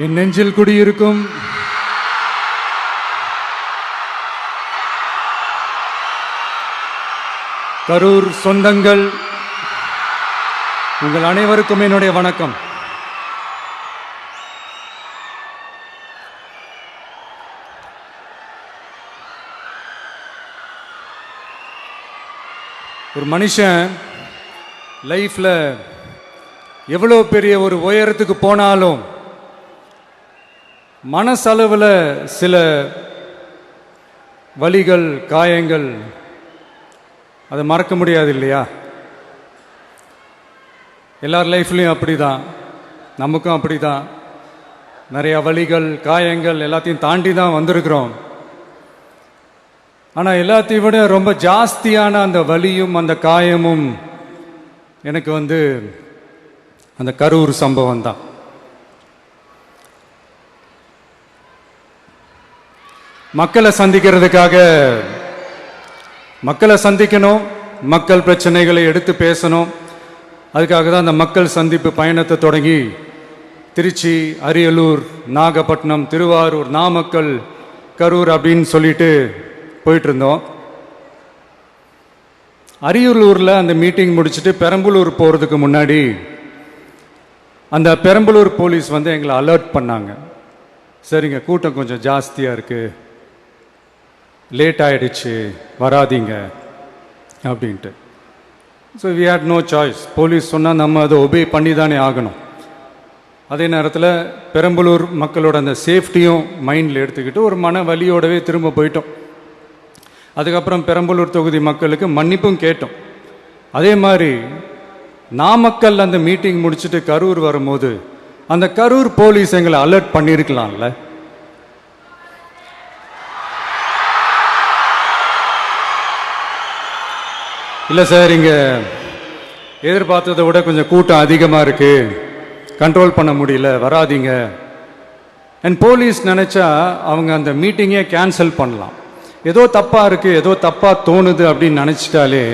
என் நெஞ்சில் குடியிருக்கும் கரூர் சொந்தங்கள், உங்கள் அனைவருக்கும் என்னுடைய வணக்கம். ஒரு மனுஷன் லைஃப்ல எவ்வளோ பெரிய ஒரு உயரத்துக்கு போனாலும் மனசளவில் சில வலிகள், காயங்கள் அதை மறக்க முடியாது இல்லையா? எல்லார் லைஃப்லையும் அப்படி தான், நமக்கும் அப்படி தான். நிறையா வலிகள், காயங்கள் எல்லாத்தையும் தாண்டி தான் வந்திருக்கிறோம். ஆனால் எல்லாத்தையும் விட ரொம்ப ஜாஸ்தியான அந்த வலியும் அந்த காயமும் எனக்கு அந்த கரூர் சம்பவம் தான். மக்களை சந்திக்கணும், மக்கள் பிரச்சனைகளை எடுத்து பேசணும். அதுக்காக தான் அந்த மக்கள் சந்திப்பு பயணத்தை தொடங்கி திருச்சி, அரியலூர், நாகப்பட்டினம், திருவாரூர், நாமக்கல், கரூர் அப்படின்னு சொல்லிட்டு போயிட்டு இருந்தோம். அரியலூரில் அந்த மீட்டிங் முடிச்சுட்டு பெரம்பலூர் போகிறதுக்கு முன்னாடி அந்த பெரம்பலூர் போலீஸ் எங்களை அலர்ட் பண்ணாங்க. சரிங்க, கூட்டம் கொஞ்சம் ஜாஸ்தியாக இருக்குது, லேட் ஆகிடுச்சு, வராதிங்க அப்படின்ட்டு. So we had no choice. Police சொன்னால் நம்ம அதை ஒபே பண்ணி தானே ஆகணும். அதே நேரத்தில் பெரம்பலூர் மக்களோட அந்த சேஃப்டியும் மைண்டில் எடுத்துக்கிட்டு ஒரு மன வலியோடவே திரும்ப போயிட்டோம். அதுக்கப்புறம் பெரம்பலூர் தொகுதி மக்களுக்கு மன்னிப்பும் கேட்டோம். அதே மாதிரி நாமக்கல் அந்த மீட்டிங் முடிச்சுட்டு கரூர் வரும்போது அந்த கரூர் போலீஸ் எங்களை அலர்ட் பண்ணியிருக்கலாம்ல. இல்லை சார், இங்கே எதிர்பார்த்ததை விட கொஞ்சம் கூட்டம் அதிகமாக இருக்குது, கண்ட்ரோல் பண்ண முடியல, வராதிங்க. அண்ட் போலீஸ் நினச்சா அவங்க அந்த மீட்டிங்கே கேன்சல் பண்ணலாம். ஏதோ தப்பாக இருக்குது, ஏதோ தப்பாக தோணுது அப்படின்னு நினச்சிட்டாலே